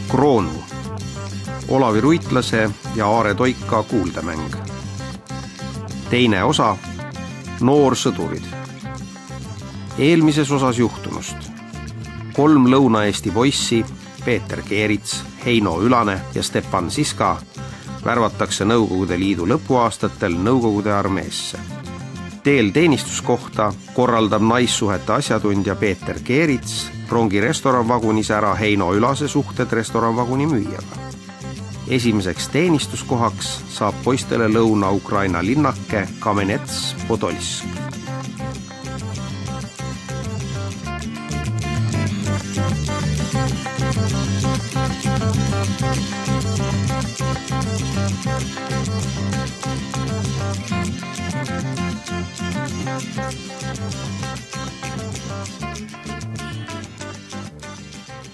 Kroonu, Olavi Ruitlase ja Aare Toika kuuldemäng. Teine osa, Noorsõdurid. Eelmises osas juhtunust. 3 Lõuna-Eesti poissi, Peeter Keerits, Heino Ülane ja Stepan Siska, värvatakse Nõukogude Liidu lõpuaastatel Nõukogude armeesse. Teel teenistuskohta korraldab naissuhete asjatundja Peeter Keerits rongi restoranvagunis ära Heino Ülase suhted restoranvaguni müüjaga. Esimeseks teenistuskohaks saab poistele Lõuna-Ukraina linnake Kamenets Podolsk.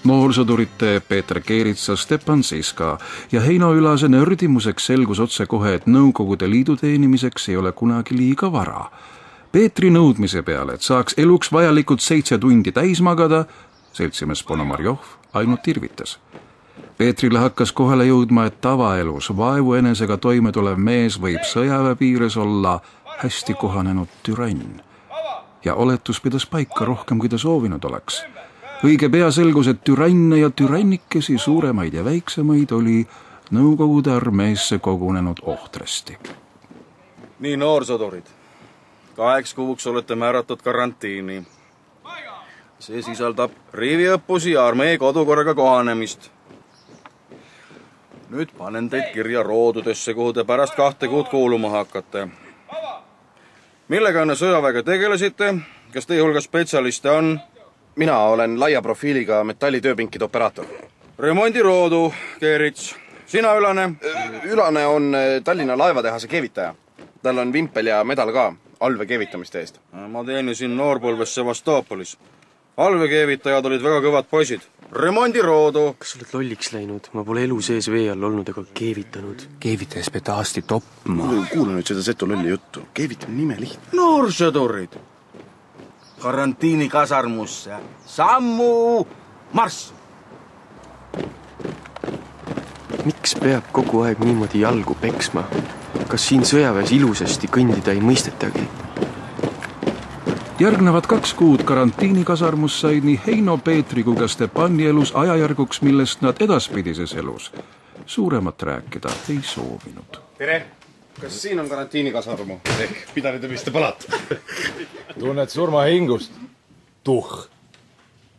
Noorsõdurite Peeter Keeritsa, Stepan Siska ja Heino Ülase nördimuseks selgus otsekohe, et Nõukogude Liidu teenimiseks ei ole kunagi liiga vara. Peetri nõudmise peale, et saaks eluks vajalikud 7 tundi täis magada, seltsimees Ponomarjov ainult irvitas. Peetrile hakkas kohale jõudma, et tavaelus vaevu enesega toime tulev mees võib sõjaväe piires olla hästi kohanenud türann. Ja oletus pidas paika rohkem, kui ta soovinud oleks. Õige pea selgus, et türanne ja türannikesi, suuremaid ja väiksemaid, oli Nõukogude armeesse kogunenud ohtrasti. Nii, noorsõdurid, 8 kuuks olete määratud karantiini. See sisaldab riviõppusi ja armee kodukorraga kohanemist. Nüüd panen teid kirja roodudesse, kuhu te pärast 2 kuud kuuluma hakkate. Millega enne sõjaväega tegelesite? Kas teie hulga spetsialiste on? Mina olen laia profiiliga metallitööpinkide operaator. Remondiroodu, Keerits. Sina, Ülane? Ülane on Tallinna laevatehase keevitaja. Tal on vimpel ja medal ka alve keevitamiste eest. Ma teenisin noorpõlves Sevastoopolis. Alvekeevitajad olid väga kõvad poisid. Remondiroodu. Kas oled lolliks läinud? Ma pole elu sees vee all olnud ega keevitanud. Keevitajas pead aasti toppma. Kuula nüüd seda Seto lolli juttu. Keevitamine nime lihtne. Noorsõdurid. Karantiini kasarmusse. Sammu marss! Miks peab kogu aeg niimoodi jalgu peksma? Kas siin sõjaväes ilusasti kõndida ei mõistetagi? Järgnevad 2 kuud karantiinikasarmus said nii Heino, Peetri kui ka Stepani elus ajajärguks, millest nad edaspidises elus suuremat rääkida ei soovinud. Tere! Kas siin on karantiinikasarmu? Ehk pidalitõbiste palat? Tunned surma hingust? Tuh!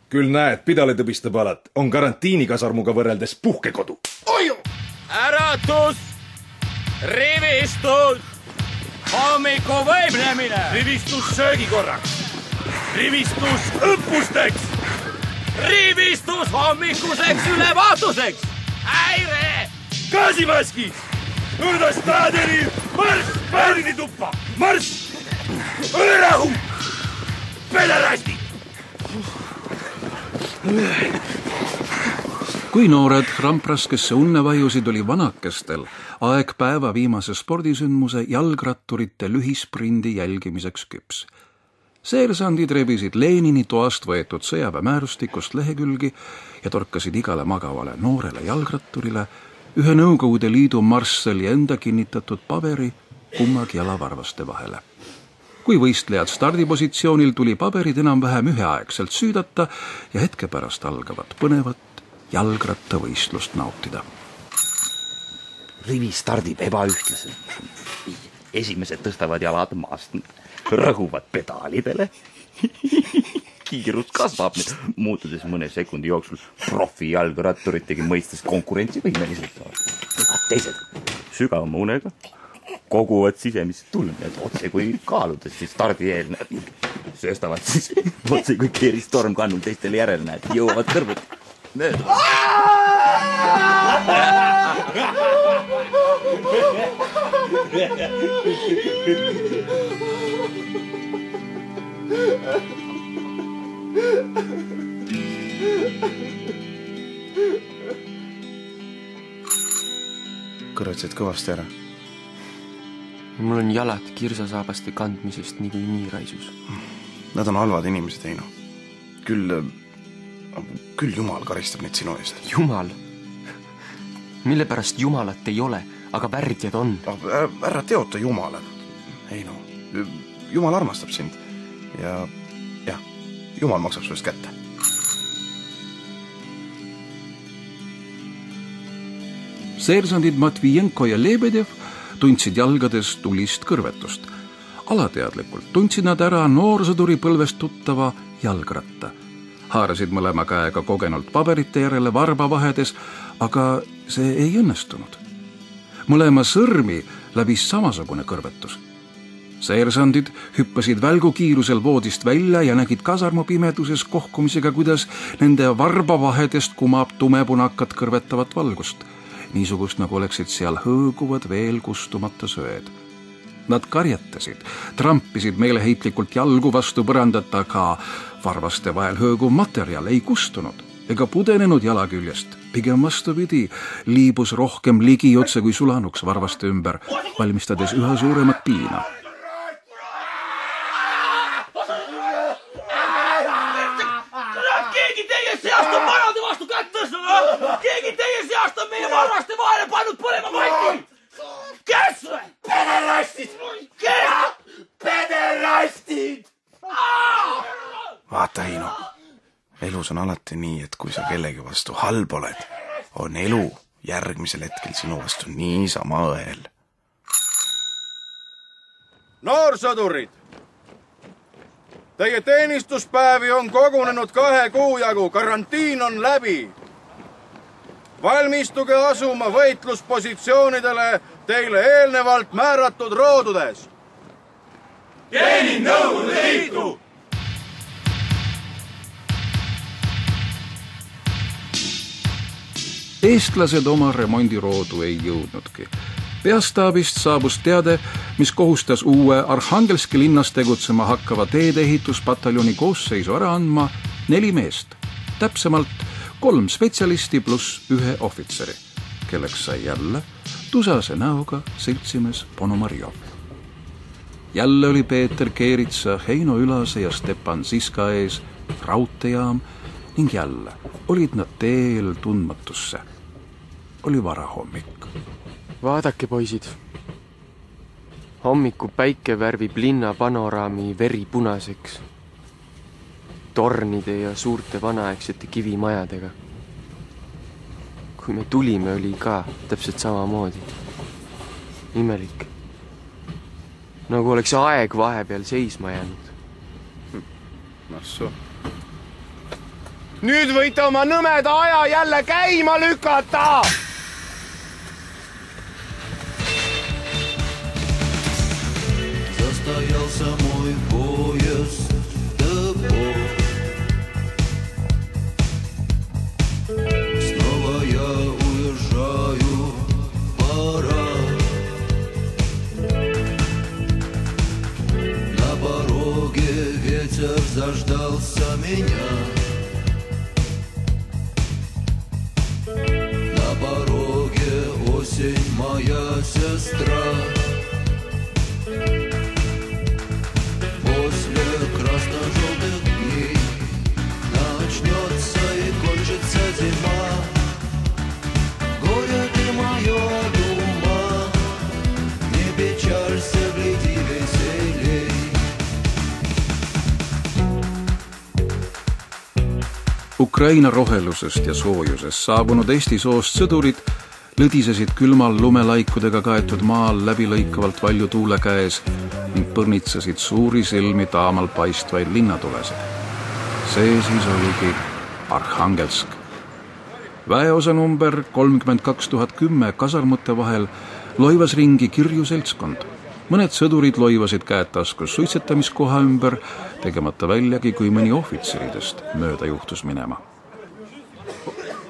Küll näed, pidalitõbiste palat on karantiinikasarmuga võrreldes puhkekodu. Oju! Äratus! Rivistus! Hommiku võimlemine! Rivistus söögikorraks! Rivistus õppusteks! Rivistus hommikuseks ülevaatuseks! Häire! Gaasimaskid! Nõrda staaderi! Marss! Pärni tuppa! Marss! Õlerahu! Pelerasti! Kui noored rampraskesse unne vajusid, oli vanakestel aeg päeva viimase spordisündmuse jalgratturite lühisprindi jälgimiseks küps. Seersandid rebisid Lenini toast võetud sõjaväemäärustikust lehekülgi ja torkasid igale magavale noorele jalgratturile ühe Nõukogude Liidu marssali enda kinnitatud paberi kummagi jalavarvaste vahele. Kui võistlejad stardipositsioonil tuli paberid enam-vähem üheaegselt süüdata ja hetke pärast algavat põnevat jalgrattavõistlust nautida. Rivi stardib ebaühtlaselt. Esimesed tõstavad jalad maast, rõhuvad pedaalidele. Kiirus kasvab, muutudes mõne sekundi jooksul profi jalgratturitegi mõistes konkurentsivõimelised. Teised sügavama unega koguvad sisemist tulmjad otse kui kaaludes siis stardi eel. Sööstavad siis otse kui keeristorm kannul teistele järele näed, jõuavad kõrvud. võtsid kõvasti ära. Mul on jalad kirsasaabaste kandmisest nii raisus. Nad on halvad inimesed, Heino. Küll Jumal karistab neid sinu eest. Jumal? Mille pärast Jumalat ei ole, aga värdjad on? Ära teota Jumalat, Heino. Jumal armastab sind. Ja Jumal maksab suust kätte. Seersandid Matvijenko ja Lebedev tundsid jalgades tulist kõrvetust. Alateadlikult tundsid nad ära noorsõduri põlvest tuttava jalgratta. Haarasid mõlema käega kogenult paberite järele varba vahedes, aga see ei õnnestunud. Mõlema sõrmi läbis samasugune kõrvetus. Seersandid hüppasid välgukiirusel voodist välja ja nägid kasarmu pimeduses kohkumisega, kuidas nende varba vahedest kumab tumepunakat kõrvetavat valgust. Niisugust, nagu oleksid seal hõõguvad veel kustumata söed. Nad karjatasid, trampisid meeleheitlikult jalgu vastu põrandat, aga varvaste vahel hõõguv materjal ei kustunud ega pudenenud jala küljest. Pigem vastupidi, liibus rohkem ligi otse kui sulanuks varvaste ümber, valmistades üha suuremat piina. Keegi teie seast on vanade vastu kätt tõstnud! Keegi teie seast on meie varvaste vahele pannud põlema mati! Kes? Pederastid! Kes? Pederastid! Vaata, Heino. Elus on alati nii, et kui sa kellegi vastu halb oled, on elu järgmisel hetkel sinu vastu niisama õel. Noorsõdurid! Teie teenistuspäevi on kogunenud 2 kuu jagu, karantiin on läbi. Valmistuge asuma võitluspositsioonidele teile eelnevalt määratud roodudes. Teenin Nõukogude Liitu! Eestlased oma remondiroodu ei jõudnudki. Peastaabist saabus teade, mis kohustas uue Arhangelski linnas tegutsema hakkava teedeehituspataljoni koosseisu ära andma 4 meest, täpsemalt 3 spetsialisti pluss 1 ohvitseri, kelleks sai jälle tusase näoga seltsimees Ponomarjov. Jälle oli Peeter Keeritsa, Heino Ülase ja Stepan Siska ees raudteejaam ning jälle olid nad teel tundmatusse. Oli varahommik. Vaadake, poisid. Hommiku päike värvib linna panoraami veripunaseks. Tornide ja suurte vanaaegsete kivimajadega. Kui me tulime, oli ka täpselt samamoodi. Imelik. Nagu oleks aeg vahepeal seisma jäänud. Nassu. Nüüd võite oma nõmeda aja jälle käima lükata! Застоялся мой поезд домой. Снова я уезжаю, пора. На пороге ветер заждался меня. На пороге осень моя сестра. После красно-желтых дней начнется и кончится зима. Горе ты мое дума, не печалься, гляди веселей. Ukraina rohelusest ja soojusest saabunud Eesti soost sõdurid lõdisesid külmal lumelaikudega kaetud maal läbilõikavalt valju tuule käes ning põrnitsesid suuri silmi taamal paistvaid linnatulesid. See siis oligi Arhangelsk. Väeosa number 32010 kasarmute vahel loivas ringi kirju seltskond. Mõned sõdurid loivasid käed taskus suitsetamiskoha ümber, tegemata väljagi, kui mõni ohvitseridest mööda juhtus minema.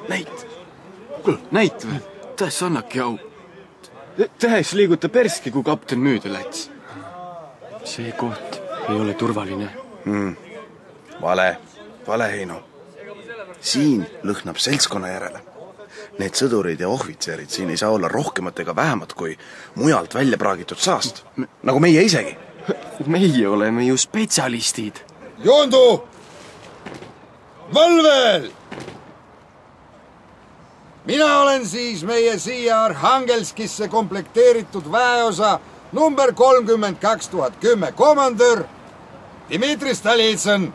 Näit! Näit või? Tähes annaki au. Tähes liiguta perski, kui kapten müüda läts. See koht ei ole turvaline. Vale, Heino. Siin lõhnab seltskonna järele. need sõdurid ja ohvitserid siin ei saa olla rohkemat ega vähemat kui mujalt välja praagitud saast. Nagu meie isegi. Meie oleme ju spetsialistid. Joondu! Valvel! Mina olen siis meie siia Arhangelskisse komplekteeritud väeosa number 32010 komandör Dmitri Stalitsõn.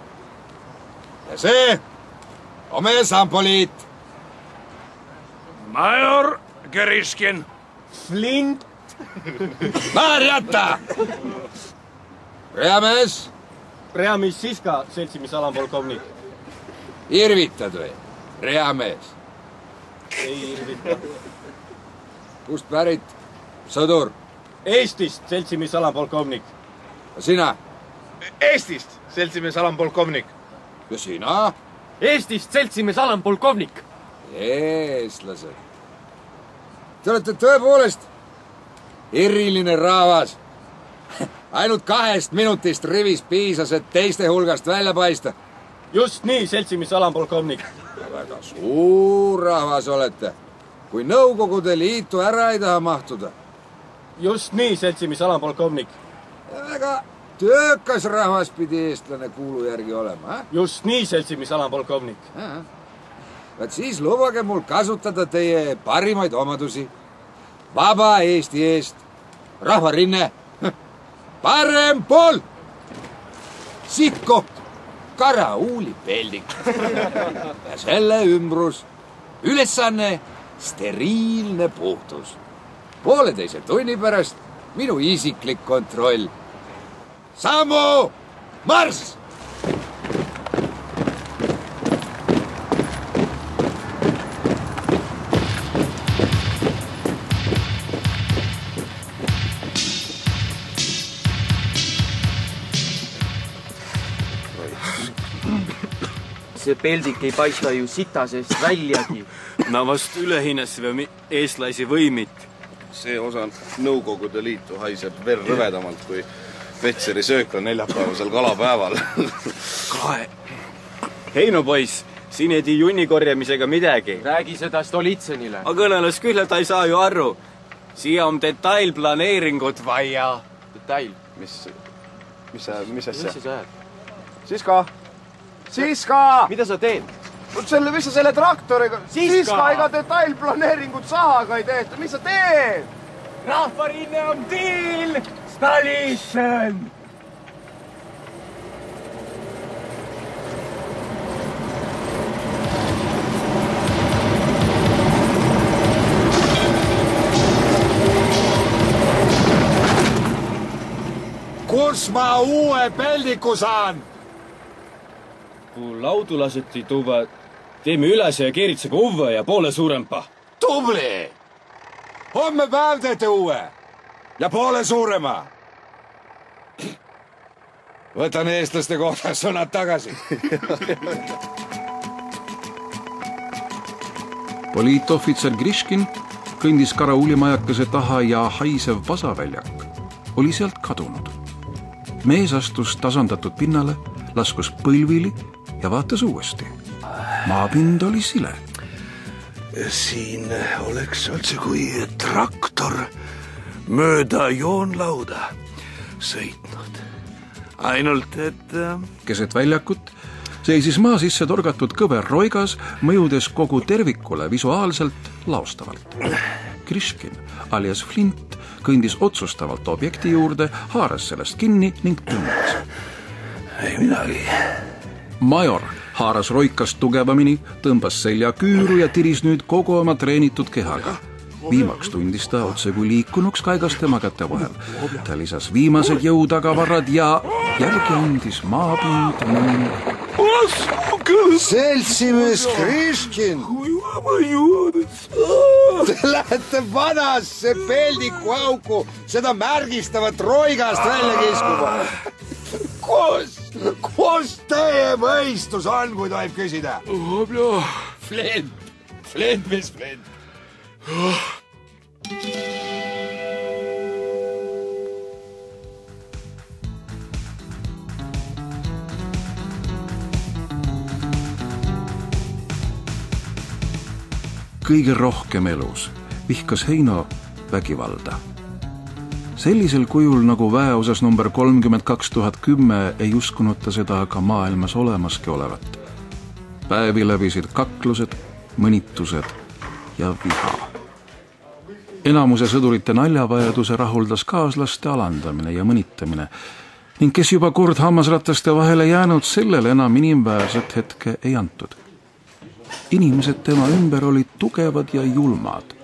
Ja see on meie sampoliit. Major Gerishkin. Flint. Marjata! Reamees. Reamees Siska, seltsimis alampolkovnik. Irvitad või? Reamees. Ei irvita. Kust pärit? Sõdur. Eestist, seltsimis alampolkovnik. Sina? Eestist, seltsimees alampolkovnik. Ja sina? Eestist, seltsimees alampolkovnik. Eestlased. Te olete tõepoolest eriline rahvas. Ainult 2 minutist rivis piisas, et teiste hulgast välja paista. Just nii, seltsimis alampolkovnik. Väga suur rahvas olete, kui Nõukogude Liitu ära ei taha mahtuda. Just nii, seltsimis alampolkovnik. Väga töökas rahvas pidi eestlane kuulu järgi olema. Just nii, seltsimis alampolkovnik. Vaat siis lubage mul kasutada teie parimaid omadusi. Vaba Eesti eest, rahvarinne, parem pool, sihtkoht, karauuli peldik ja selle ümbrus, ülesanne, steriilne puhtus. 1,5 tunni pärast minu isiklik kontroll. Sammu, marss! See peldik ei paista ju sita seest väljagi. No vast ülehinnasime eestlasi võimit. See osa Nõukogude Liitu haiseb veel rõvedamalt kui Petseri söökla neljapäevasel kalapäeval. Kae. Heino poiss, siin ei tii junni korjamisega midagi. Räägi seda Stolitsõnile. Ma kõneles küll, et ta ei saa ju arru. Siia on detailplaneeringut vaja. Detail? Mis asja? Mis sa ajad? Siska! Siska! Mida sa teed? Mis sa selle traktoriga? Siska ega detailplaneeringut sahaga ei tehta. Mis sa teed? Rahvarinne on diil! Stalitsõn! Kus ma uue peldiku saan? Kui laudu laseti tuua, teeme üles ja keeritsega uue ja poole suurempa. Tubli! Homme päev teete uue ja poole suurema. Võtan eestlaste kohta sõnad tagasi. Poliitohvitser Grishkin kõndis karaulimajakese taha ja haisev vasaväljak oli sealt kadunud. Mees astus tasandatud pinnale, laskus põlvili ja vaatas uuesti. Maapind oli sile. Siin oleks otse kui traktor mööda joonlauda sõitnud. Ainult, et... Keset väljakut seisis maa sisse torgatud kõver roigas, mõjudes kogu tervikule visuaalselt laustavalt. Grishkin alias Flint kõndis otsustavalt objekti juurde, haaras sellest kinni ning tõmbas. Ei midagi. Major haaras roikast tugevamini, tõmbas selja küüru ja tiris nüüd kogu oma treenitud kehaga. Viimaks tundis ta otse kui liikunuks kaigas tema käte vahel. Ta lisas viimased jõutagavarad ja järgi andis maapind ning... Seltsimees Grishkin! Te lähete vanasse peldikuauku seda märgistavat roigast välja kiskuma. Kus teie mõistus on, kui tohib küsida? Flint, mis Flint? kõige rohkem elus, vihkas Heino vägivalda. Sellisel kujul nagu väeosas number 32 ei uskunud ta seda aga maailmas olemaski olevat. Päevi läbisid kaklused, mõnitused ja viha. Enamuse sõdurite naljavajaduse rahuldas kaaslaste alandamine ja mõnitamine ning kes juba kord hammasrataste vahele jäänud, sellele enam inimväärset hetke ei antud. Inimesed tema ümber olid tugevad ja julmad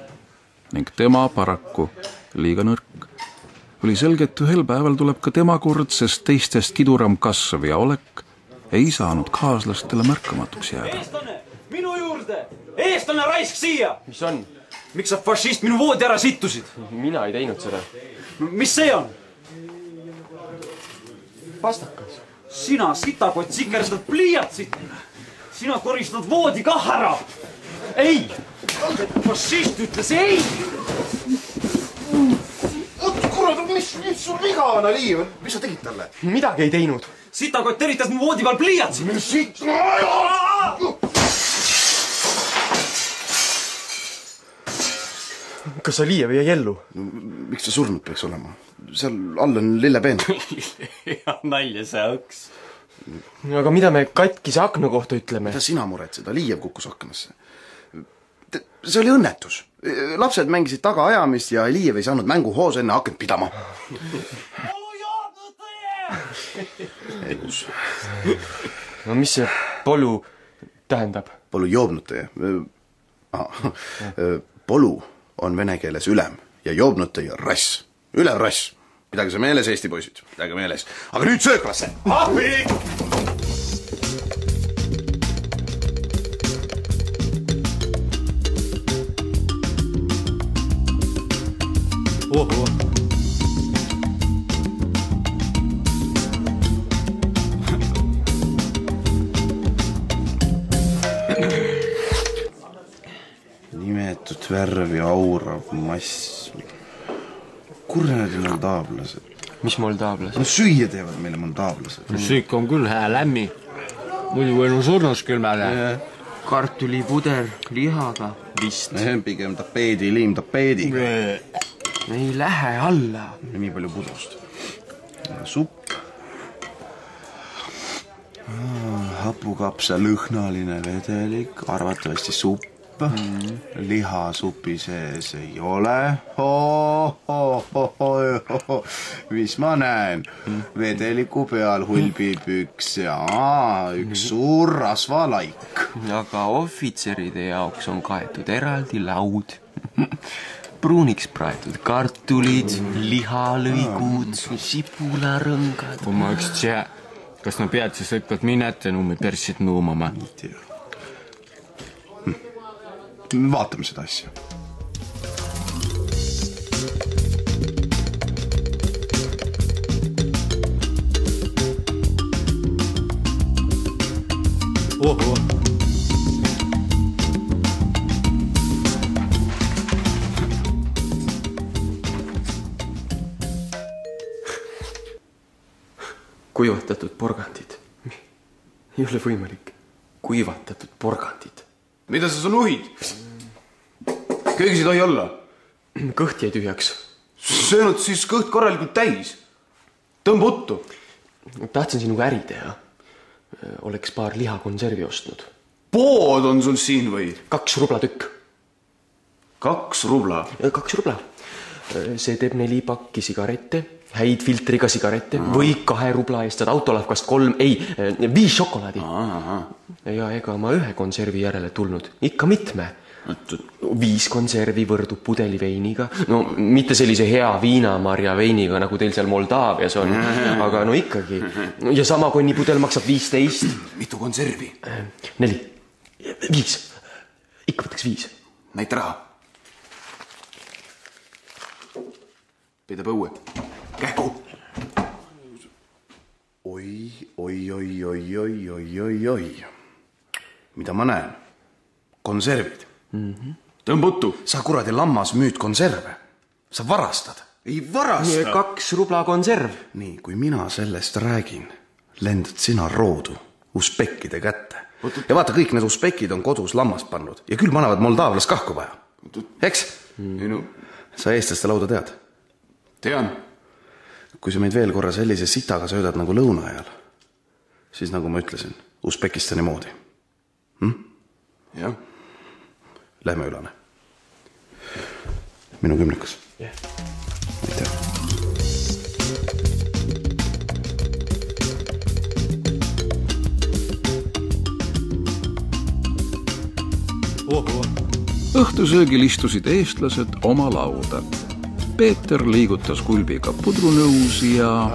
ning tema paraku liiga nõrk. Oli selge, et ühel päeval tuleb ka tema kord, sest teistest kiduram kasv ja olek ei saanud kaaslastele märkamatuks jääda. Eestlane, minu juurde! Eestlane raisk siia! Mis on? Miks sa fašist minu voodi ära sittusid? Mina ei teinud seda. Mis see on? Pastakas. Sina sitakott sikerstad pliiatsit. Sina koristad voodi kah ära. Ei! Fašist ütles ei! Kurat, mis sul viga on, Aliiv? Mis sa tegid talle? Midagi ei teinud. Sitakott teritas mu voodi peal pliiatsit. Mis siit? Kas Aliiv jäi ellu? Miks ta surnud peaks olema? Seal all on lillepeen. Ja nalja see õks. Aga mida me katkise akna kohta ütleme? Mida sina muretsed? Aliiv kukkus aknasse. See oli õnnetus. Lapsed mängisid tagaajamist ja Aliiv ei saanud mänguhoos enne akent pidama. Elus. No mis see polu tähendab? Polu joobnute. Polu on vene keeles ülem ja joobnute ja rass. Ülev rass. Pidage see meeles, Eesti poisid. Pidage meeles. Aga nüüd sööklasse. Ahvi! Oho. Nimetud värvi aurav mass. Kuradi moldaavlased. Mis moldaavlased? No süüa teevad meile moldaavlased. Süük on küll hää lämmi. Muidu võin surnus külmele. Kartulipuder lihaga vist. Pigem tapeedi, liim tapeediga. Ei lähe alla. Nii palju pudust. Supp. Hapukapsa lõhnaline vedelik, arvatavasti supp. Liha supi sees ei ole. Mis ma näen? Vedeliku peal hulbipüks ja üks suur rasvalaik. Aga ohvitseride jaoks on kaetud eraldi laud. Pruuniks praetud kartulid, lihalõigud, sipularõngad. Kui ma üks tšää, kas ma pead siis lõikalt minete nummi persid nuumama? Vaatame seda asja. Oho. Kuivatatud porgandid. Ei ole võimalik. Kuivatatud porgandid. Mida sa nuhid? Köögis ei tohi olla. Kõht jäi tühjaks. Söönud siis kõht korralikult täis. Tõmba uttu. Tahtsin sinuga äri teha. Oleks paar lihakonservi ostnud. Pood on sul siin või? 2 rubla tükk. 2 rubla? 2 rubla. See teeb 4 pakki sigarette, häid filtriga sigarette või 2 rubla eest saad autolavkast 5 šokolaadi. Ja ega ma 1 konservi järele tulnud. Ikka mitme. 5 konservi võrdub pudeli veiniga. No mitte sellise hea viinamarja veiniga, nagu teil seal Moldaavias on. Aga no ikkagi. Ja sama konnipudel maksab 15. Mitu konservi? 4. 5. Ikka võtaks 5. Näita raha. Pidab õue. Kähku. Oi. Mida ma näen? Konservid. Tõmbutu. Sa kuradi lammas müüd konserve. Sa varastad. Ei varasta. 2 rubla konserv. Nii, kui mina sellest räägin, lendad sina roodu usbekkide kätte Ja vaata, kõik need uspekid on kodus lammast pannud ja küll panevad moldaavlas kahku vaja. Eks? Sa eestlaste lauda tead? Tean. Kui sa meid veel korra sellise sitaga söödad nagu lõuna ajal, siis nagu ma ütlesin, Usbekistani moodi. Jah. Lähme Ülane. Minu kümnikas. Aitäh. Õhtusöögil istusid eestlased oma lauda. Peeter liigutas kulbiga pudrunõus ja...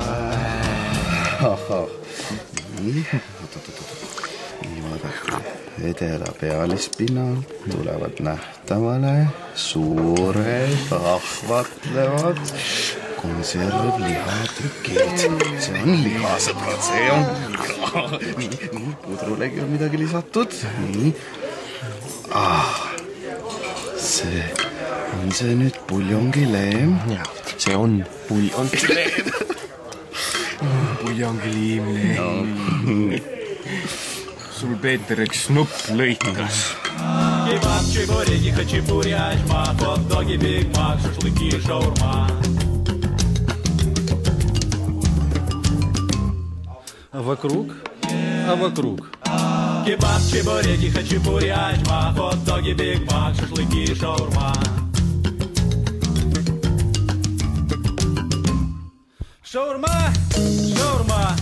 Nii vaadake, edela pealispinnalt tulevad nähtavale suured ahvatlevad konservlihatükid. See on lihasõbrad, see on nii, pudrulegi on midagi lisatud. Nii. See on see nüüd puljongileem. See on puljongileem. Puljongiliim. Sul, Peeter, üks nupp lõikas. Kebab, чебуреки, хачапури, ачма, хот-доги, Биг Мак, шашлыки, шаурма. А вокруг? Кебаб, чебуреки, хачапури, ачма, хот-доги, Биг Мак, шашлыки, шаурма. Шаурма, шаурма,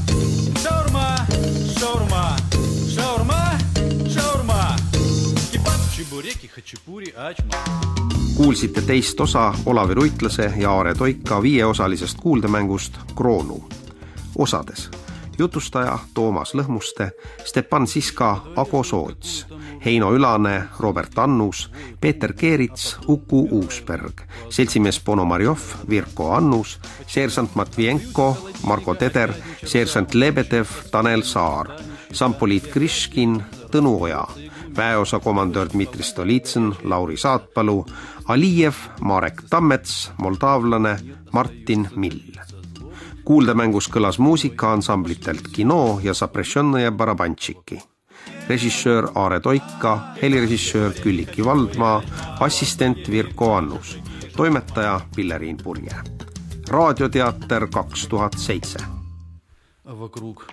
шаурма, шаурма, шаурма, шаурma. Kebab, чебуреки, хачапури, ачма. Kuulsite teist osa Olavi Ruitlase ja Aare Toika 5-osalisest kuuldemängust Kroonu. Osades jutustaja Toomas Lõhmuste, Stepan Siska, Ago Soots, Heino Ülane, Robert Annus, Peeter Keerits, Uku Uusberg, seltsimees Ponomarjov, Virko Annus, seersant Matvienko, Marko Teder, seersant Lebedev, Tanel Saar, sampoliit Kriškin, Tõnu Oja, väeosa komandör Dmitri Stolitsyn, Lauri Saatpalu, Alijev, Marek Tammets, moldaavlane Martin Mill. Kuuldemängus kõlas muusika ansamblitelt Kino ja Zaprešennõje Barabančiki. Režissöör Aare Toika, helirežissöör Külliki Valdmaa, assistent Virko Annus, toimetaja Pilleriin Purje. Raadioteater 2007. Вокруг.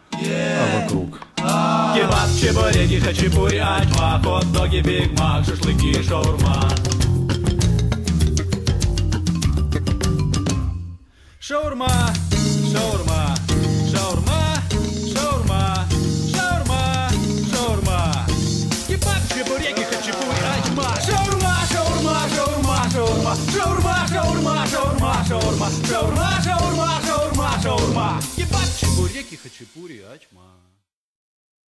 Kebab, чебуреки, хачапури, ачма, хот-доги, Биг Мак, шашлыки, шаурма. Шаурма, шаурма, шаурма, шаурма, шаурма, шаурма. Kebab, чебуреки, хачапури, ачма. Шаурма, шаурма, шаурма, шаурма, шаурма, шаурма, шаурма, шаурма, шаурма, шаурма, шаурма, шаурма. Kebab, чебуреки, хачапури, ачма.